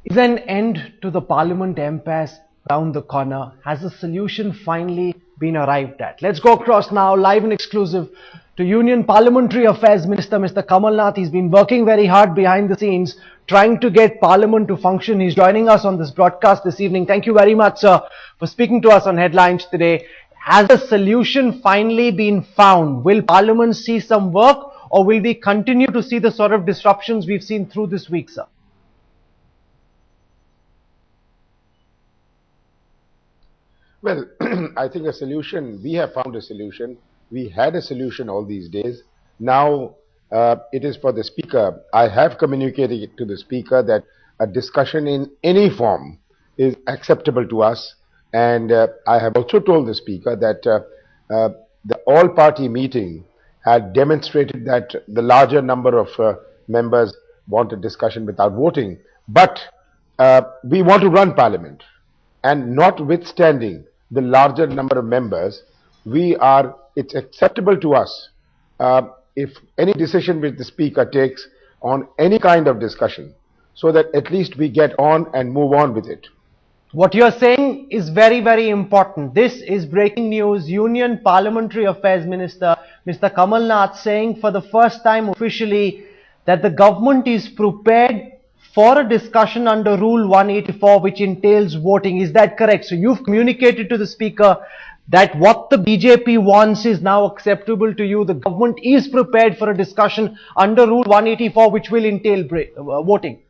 Is an end to the Parliament impasse around the corner? Has a solution finally been arrived at? Let's go across now, live and exclusive, to Union Parliamentary Affairs Minister Mr. Kamal Nath. He's been working very hard behind the scenes, trying to get Parliament to function. He's joining us on this broadcast this evening. Thank you very much, sir, for speaking to us on Headlines today. Has a solution finally been found? Will Parliament see some work, or will we continue to see the sort of disruptions we've seen through this week, sir? Well, I think we have found a solution. We had a solution all these days. Now it is for the Speaker. I have communicated to the Speaker that a discussion in any form is acceptable to us. And I have also told the Speaker that the all-party meeting had demonstrated that the larger number of members want a discussion without voting. But we want to run Parliament. And notwithstanding the larger number of members, it's acceptable to us if any decision which the Speaker takes on any kind of discussion, so that at least we get on and move on with it. What you're saying is very, very important. This is breaking news. Union Parliamentary Affairs Minister Mr. Kamal Nath saying for the first time officially that the government is prepared for a discussion under Rule 184, which entails voting. Is that correct? So you've communicated to the Speaker that what the BJP wants is now acceptable to you. The government is prepared for a discussion under Rule 184, which will entail voting.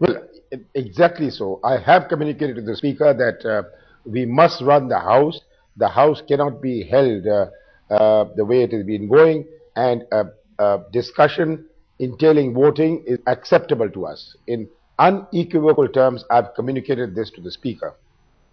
Well, exactly so. I have communicated to the Speaker that we must run the House. The House cannot be held the way it has been going, and a discussion entailing voting is acceptable to us. In unequivocal terms, I have communicated this to the Speaker.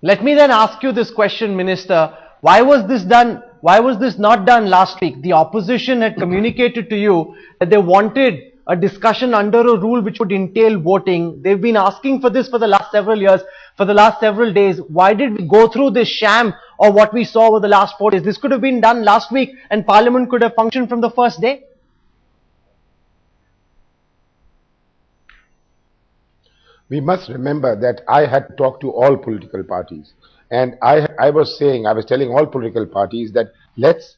Let me then ask you this question, Minister. Why was this done? Why was this not done last week? The opposition had communicated to you that they wanted a discussion under a rule which would entail voting. They've been asking for this for the last several years, for the last several days. Why did we go through this sham or what we saw over the last 4 days? This could have been done last week and Parliament could have functioned from the first day. We must remember that I had talked to all political parties, and I was telling all political parties that let's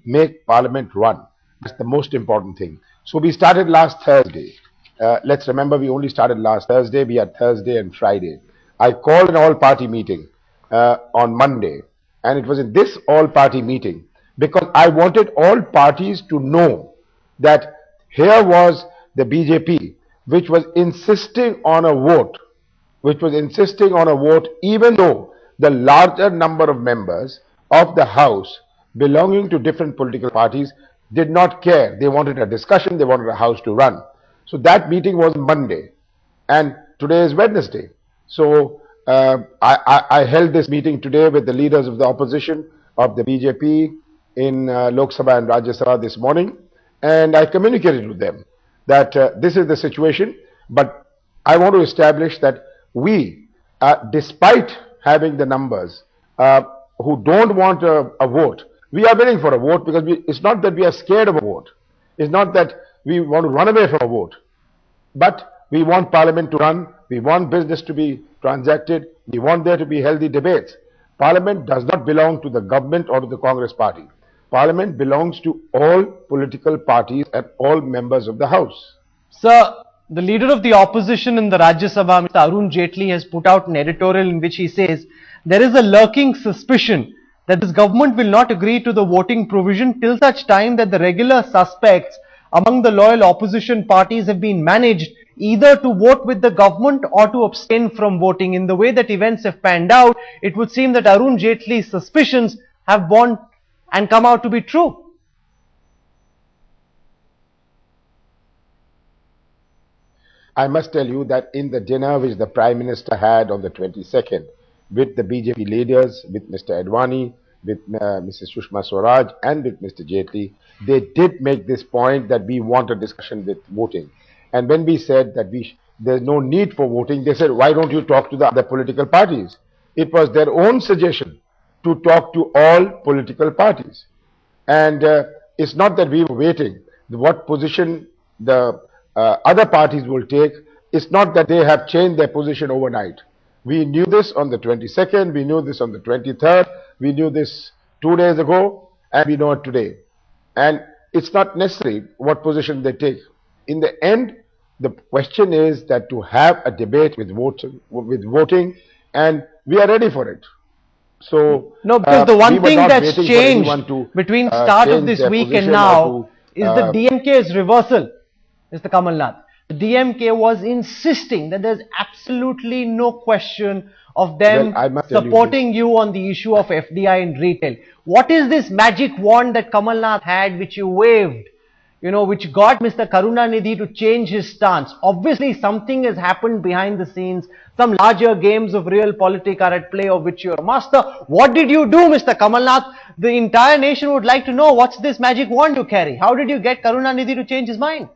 make Parliament run. That's the most important thing. So we started last Thursday. Let's remember, we only started last Thursday. We had Thursday and Friday. I called an all-party meeting on Monday, and it was in this all-party meeting because I wanted all parties to know that here was the BJP, which was insisting on a vote, even though the larger number of members of the House belonging to different political parties did not care. They wanted a discussion, they wanted a House to run. So that meeting was Monday, and today is Wednesday. So I held this meeting today with the leaders of the opposition of the BJP in Lok Sabha and Rajya Sabha this morning, and I communicated with them that this is the situation, but I want to establish that we, despite having the numbers who don't want a vote, we are willing for a vote, because it's not that we are scared of a vote. It's not that we want to run away from a vote. But we want Parliament to run. We want business to be transacted. We want there to be healthy debates. Parliament does not belong to the government or to the Congress party. Parliament belongs to all political parties and all members of the House. Sir, the leader of the opposition in the Rajya Sabha, Mr. Arun Jaitley, has put out an editorial in which he says there is a lurking suspicion that this government will not agree to the voting provision till such time that the regular suspects among the loyal opposition parties have been managed either to vote with the government or to abstain from voting. In the way that events have panned out, it would seem that Arun Jaitley's suspicions have borne and come out to be true. I must tell you that in the dinner which the Prime Minister had on the 22nd with the BJP leaders, with Mr. Advani, with Mrs. Sushma Swaraj and with Mr. Jaitley, they did make this point that we want a discussion with voting. And when we said that there's no need for voting, they said, why don't you talk to the other political parties? It was their own suggestion to talk to all political parties. And it's not that we were waiting. what position the other parties will take. It's not that they have changed their position overnight. We knew this on the 22nd, we knew this on the 23rd, we knew this 2 days ago, and we know it today. And it's not necessary what position they take. In the end, the question is that to have a debate with voting, and we are ready for it. So no, because the one thing that's changed to, between start of this week and now is the DMK's reversal, Mr. Kamal Nath. The DMK was insisting that there's absolutely no question of them supporting you on the issue of FDI in retail. What is this magic wand that Kamal Nath had which you waved, which got Mr. Karunanidhi to change his stance? Obviously, something has happened behind the scenes. Some larger games of real politics are at play, of which you're a master. What did you do, Mr. Kamal Nath? The entire nation would like to know, what's this magic wand you carry? How did you get Karunanidhi to change his mind?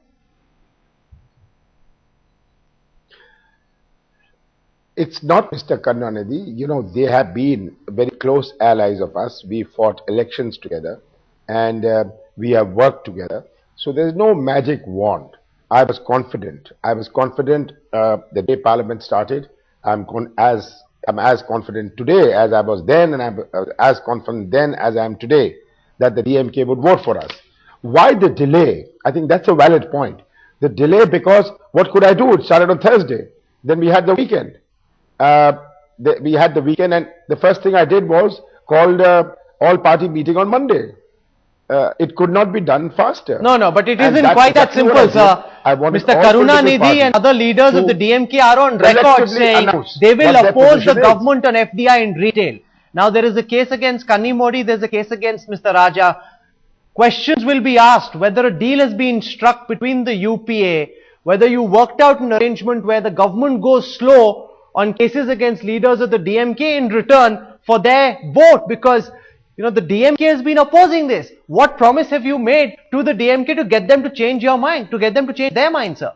It's not Mr. Karunanidhi. They have been very close allies of us. We fought elections together, and we have worked together. So there's no magic wand. I was confident. The day Parliament started. I'm as confident today as I was then, and I'm as confident then as I am today that the DMK would vote for us. Why the delay? I think that's a valid point. The delay because what could I do? It started on Thursday. Then we had the weekend. We had the weekend, and the first thing I did was called all-party meeting on Monday. It could not be done faster. No, but it isn't quite that simple, sir. Mr. Karunanidhi and other leaders of the DMK are on record saying they will oppose the government on FDI in retail. Now, there is a case against Kanni Modi, there is a case against Mr. Raja. Questions will be asked whether a deal has been struck between the UPA, whether you worked out an arrangement where the government goes slow on cases against leaders of the DMK in return for their vote, because the DMK has been opposing this. What promise have you made to the DMK to get them to change your mind, to get them to change their mind, sir?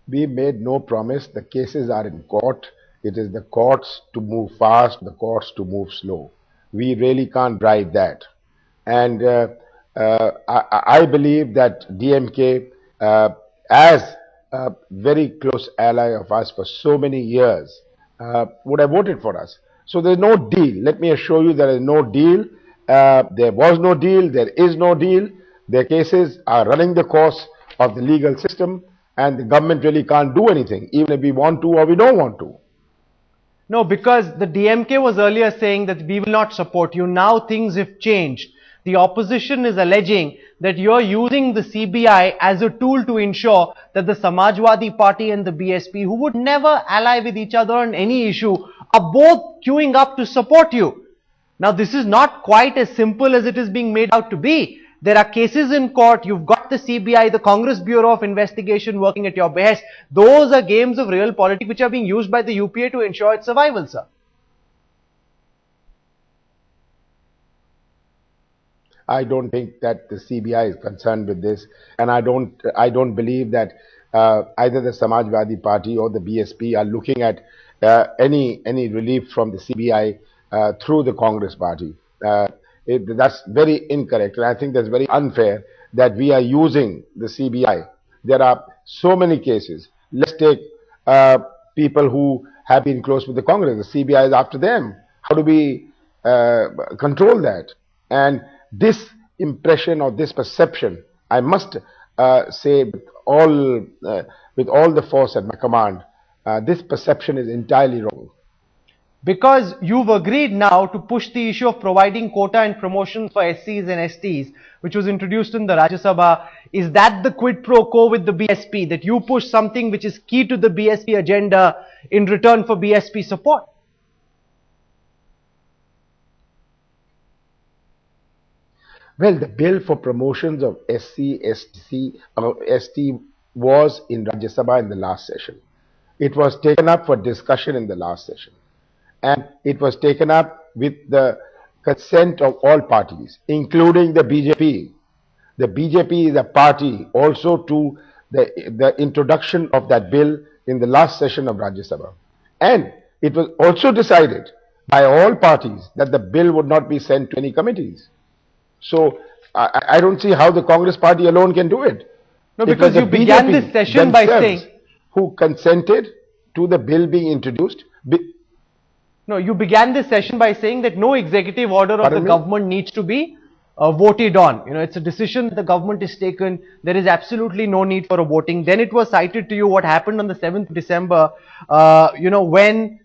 We made no promise. The cases are in court. It is the courts to move fast, the courts to move slow. We really can't drive that. And I believe that DMK, as a very close ally of us for so many years, would have voted for us. So there's no deal. Let me assure you, there is no deal. There was no deal. There is no deal. Their cases are running the course of the legal system, and the government really can't do anything, even if we want to or we don't want to. No, because the DMK was earlier saying that we will not support you. Now things have changed. The opposition is alleging that you're using the CBI as a tool to ensure that the Samajwadi Party and the BSP, who would never ally with each other on any issue, are both queuing up to support you. Now, this is not quite as simple as it is being made out to be. There are cases in court. You've got the CBI, the Congress Bureau of Investigation working at your behest. Those are games of real politics which are being used by the UPA to ensure its survival, sir. I don't think that the CBI is concerned with this, and I don't believe that either the Samajwadi Party or the BSP are looking at any relief from the CBI through the Congress Party. That's very incorrect, and I think that's very unfair that we are using the CBI. There are so many cases. Let's take people who have been close with the Congress. The CBI is after them. How do we control that? And this impression or this perception, I must say with all the force at my command, this perception is entirely wrong. Because you've agreed now to push the issue of providing quota and promotions for SCs and STs, which was introduced in the Rajya Sabha. Is that the quid pro quo with the BSP, that you push something which is key to the BSP agenda in return for BSP support? Well, the bill for promotions of SC, ST was in Rajya Sabha in the last session. It was taken up for discussion in the last session. And it was taken up with the consent of all parties, including the BJP. The BJP is a party also to the introduction of that bill in the last session of Rajya Sabha. And it was also decided by all parties that the bill would not be sent to any committees. So I don't see how the Congress party alone can do it. No, It because was the you began BJP this session by themselves saying, who consented to the bill being introduced. no, you began this session by saying that no executive order of the Pardon me? government needs to be voted on. You know, it's a decision the government has taken. There is absolutely no need for a voting. Then it was cited to you what happened on the 7th December, you know, when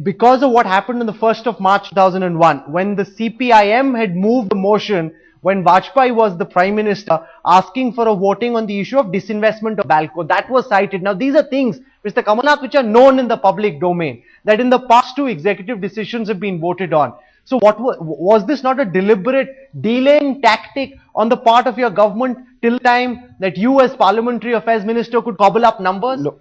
because of what happened on the 1st of March 2001, when the CPIM had moved the motion, when Vajpayee was the Prime Minister, asking for a voting on the issue of disinvestment of Balco. That was cited. Now, these are things, Mr. Kamal Nath, which are known in the public domain, that in the past two executive decisions have been voted on. So what was this not a deliberate delaying tactic on the part of your government till time that you as Parliamentary Affairs Minister could cobble up numbers? No.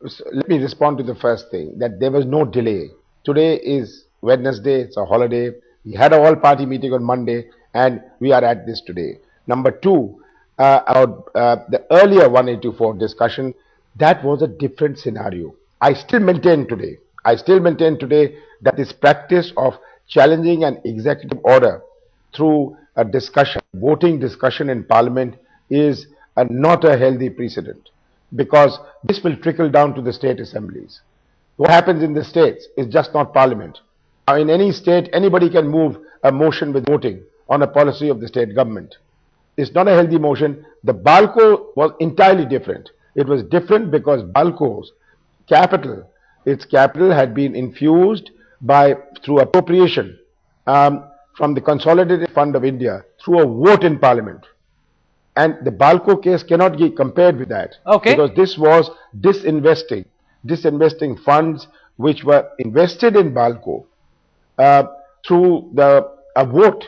So let me respond to the first thing, that there was no delay. Today is Wednesday, it's a holiday. We had a all-party meeting on Monday, and we are at this today. Number two, about the earlier 1824 discussion, that was a different scenario. I still maintain today that this practice of challenging an executive order through a discussion, voting discussion in Parliament is not a healthy precedent, because this will trickle down to the state assemblies. What happens in the states is just not Parliament. Now, in any state, anybody can move a motion with voting on a policy of the state government. It's not a healthy motion. The Balco was entirely different. It was different because Balco's capital, its capital had been infused through appropriation from the Consolidated Fund of India through a vote in Parliament. And the Balco case cannot be compared with that. Okay. Because this was disinvesting funds which were invested in Balco through a vote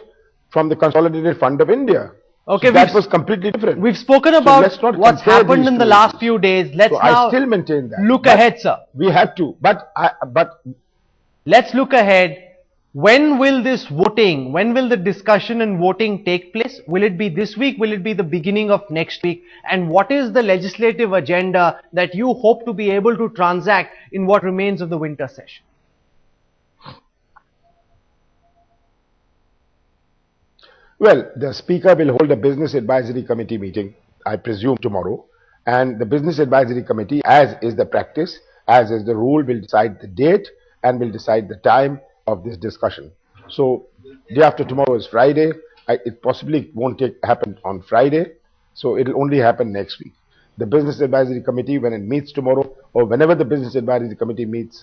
from the Consolidated Fund of India. Okay, so that was completely different. We've spoken So about let's not what's compare happened these in the two last issues. few days. Let's So now I still maintain that. look But ahead, sir. we have to. But Let's look ahead. When will this voting, when will the discussion and voting take place? Will it be this week? Will it be the beginning of next week? And what is the legislative agenda that you hope to be able to transact in what remains of the winter session? Well, the Speaker will hold a Business Advisory Committee meeting, I presume tomorrow. And the Business Advisory Committee, as is the practice, as is the rule, will decide the date and will decide the time of this discussion. So, day after tomorrow is Friday. It possibly won't happen on Friday. So, it will only happen next week. The Business Advisory Committee, when it meets tomorrow, or whenever the Business Advisory Committee meets,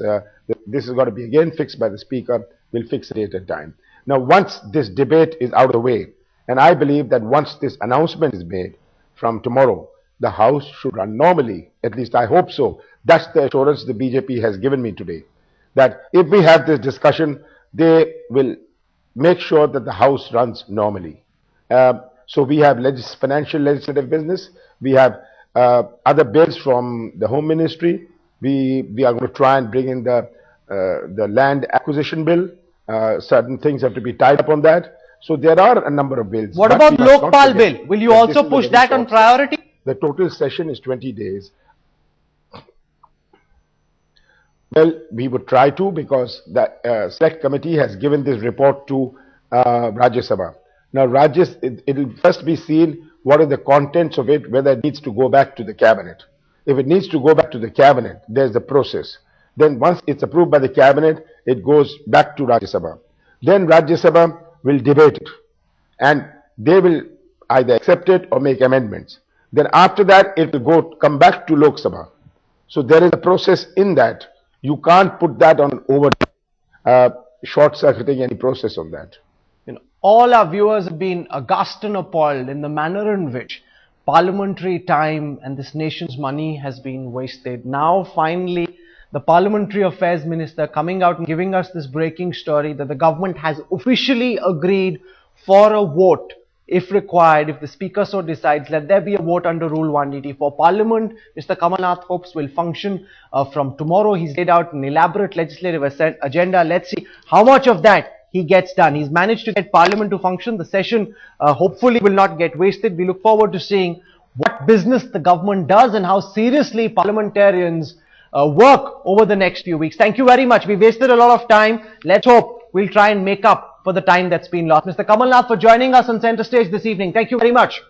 this is got to be again fixed by the Speaker, will fix a date and time. Now, once this debate is out of the way, and I believe that once this announcement is made from tomorrow, the House should run normally. At least I hope so. That's the assurance the BJP has given me today. That if we have this discussion, they will make sure that the House runs normally. So we have financial legislative business. We have other bills from the Home Ministry. We are going to try and bring in the land acquisition bill. Certain things have to be tied up on that. So there are a number of bills. What about Lokpal bill? Will you also push that on priority? The total session is 20 days. Well, we would try to, because the select committee has given this report to Rajya Sabha. Now, it will first be seen what are the contents of it, whether it needs to go back to the cabinet. If it needs to go back to the cabinet, there's the process. Then once it's approved by the cabinet, it goes back to Rajya Sabha. Then Rajya Sabha will debate it, and they will either accept it or make amendments. Then after that, it will come back to Lok Sabha. So there is a process in that. You can't put that on short-circuiting any process on that. You know, all our viewers have been aghast and appalled in the manner in which parliamentary time and this nation's money has been wasted. Now, finally, the Parliamentary Affairs Minister coming out and giving us this breaking story that the government has officially agreed for a vote. If required, if the Speaker so decides, let there be a vote under Rule 184. Parliament, Mr. Kamal Nath hopes, will function from tomorrow. He's laid out an elaborate legislative agenda. Let's see how much of that he gets done. He's managed to get Parliament to function. The session hopefully will not get wasted. We look forward to seeing what business the government does and how seriously parliamentarians work over the next few weeks. Thank you very much. We wasted a lot of time. Let's hope we'll try and make up for the time that's been lost. Mr. Kamal Nath, for joining us on Centre Stage this evening. Thank you very much.